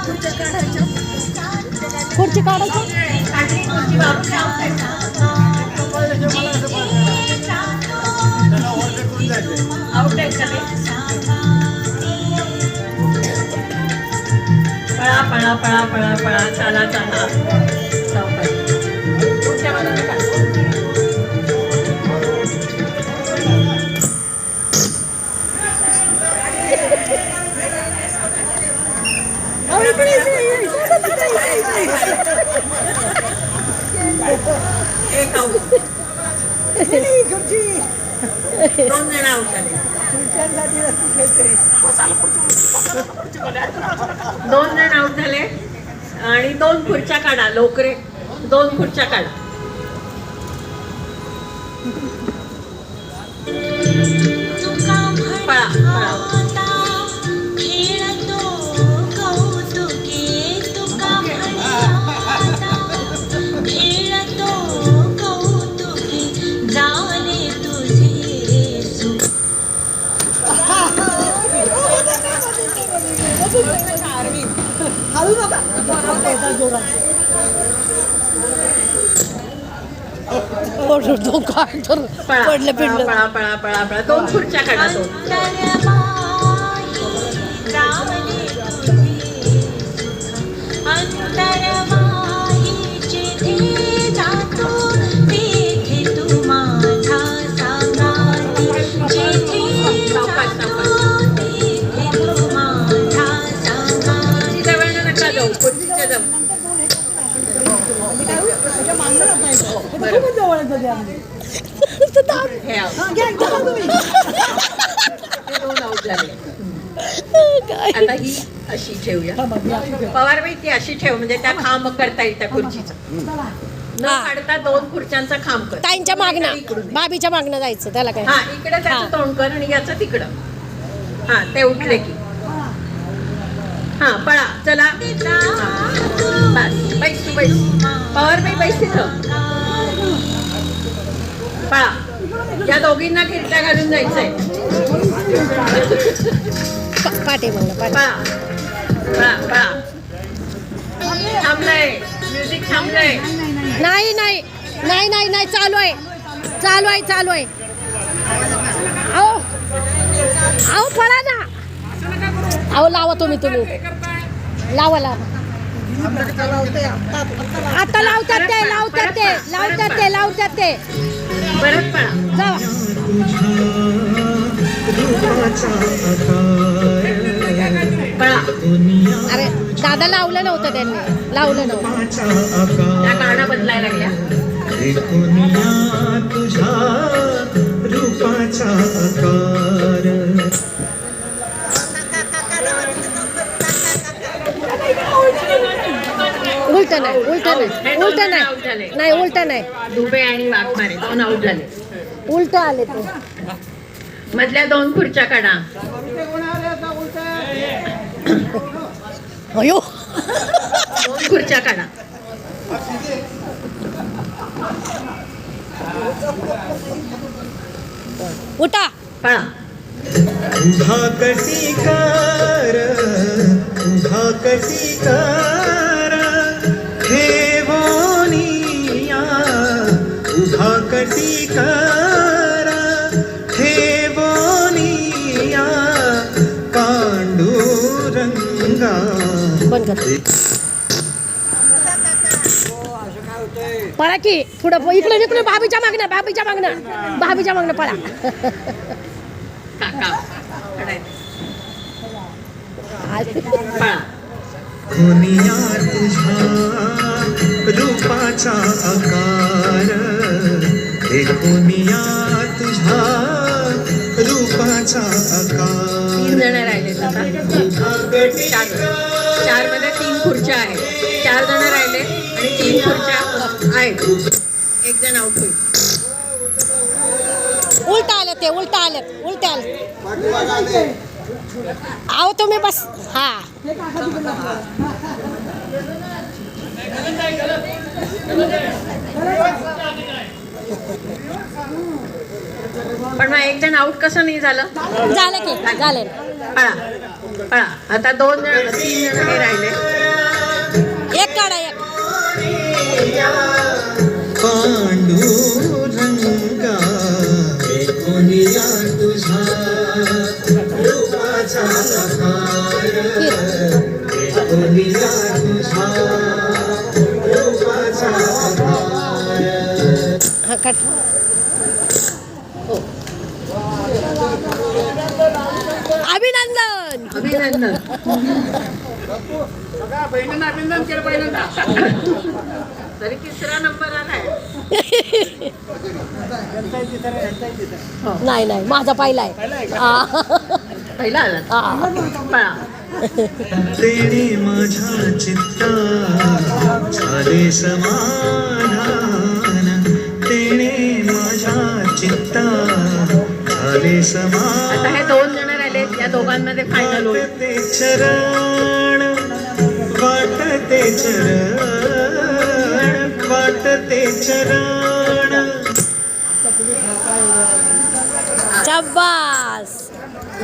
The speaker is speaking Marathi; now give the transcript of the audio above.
खुर्ची काढायची. पळा पळा पळा पळा पळा चला चला दोन जण आउट झाले. दोन जण आउट झाले आणि 2 खुर्च्या काढा. लोकरे 2 खुर्च्या काढा. पळा पळा. पडलं पिडलं. पळा पळा पळा पळा. 2 खुर्च्या काढा. 2 आता ही अशी ठेवूया. पवारबाई ती अशी ठेव म्हणजे त्या खांब करता येईल त्या खुर्चीचा. न काढता 2 खुर्च्यांचा खांब कर. ताईंच्या मागणं भाभीच्या मागणं जायचं त्याला काय. हा इकडे त्याचं तोंड कर आणि याचं तिकडं. हा ते उठले की हा पळा चला. बस बैस तू बैस. पवारबाई बैस तिथं. पळा. या दोघींना खिरट्या घालून जायचंय. पाटे मग पळा पळा पळा. थांबलंय म्युझिक थांबलंय. नाही नाही नाही नाही नाही चालू आहे चालू आहे चालू आहे. अहो अहो पळा ना. अहो लावा तुम्ही लावा लावा. आता लावतात ते लावतात ते लावतात ते लावतात ते. परत पळा. जावा. पळा. अरे दादा लावलं नव्हतं त्यांनी लावलं नव्हतं. त्या गाणं बदलायला लागल्या. तुझ्या रूपाचा आकार. उलट नाही उलट नाही उलट नाही नाही उलट नाही. दुबे आणि वाघमारे 2 आउट झाले. उलट आले ते. मधल्या 2 खुर्च्या काढा. अयो 2 खुर्च्या काढा. उठा. पळा. उभा कटिकार उभा कटिकार ठेवोनिया. उभा कटिकार ठेवोनिया पांडुरंगा. बंद कर. पळा की पुढं इकडे इकडे भाभीच्या मागणं भाभीच्या मागणं भाभीच्या मागणं पळा. काका दुनिया तुझ्या रूपाचा आकार. दुनिया तुझ्या रूपाचा आकार. 3 जण राहिले. 4 मध्ये 3 खुर्च्या आहेत. 4 जण राहिले आणि 3 खुर्च्या आहेत. 1 जण आउट होईल. उलट आले ते उलट आले उलट आले. आओ तुम्ही बस. हा पण मग 1 जण आउट कसं नाही झालं. झालं की झाले. पळा पळा. आता 2 जण 3 जण हे राहिले. काढा एक. पांडुरंगा कोणिया तुझा रूपाचा आकार कोणिया तुझा रूपाचा आकार. हा काढ. अभिनंदन. अभिनंदन. तरी 3रा नंबर आलाय. नाही नाही माझा पहिलाय. पहिला आला. पळा. तेणे माझ्या चित्ता झाले समाधान तेणे माझ्या चित्ता झाले आता समाधान. हे 2 जण राहिले, या दोघांमध्ये फायनल होईल. वाटते चरण वाटते चरण वाटते चरण. शाबास.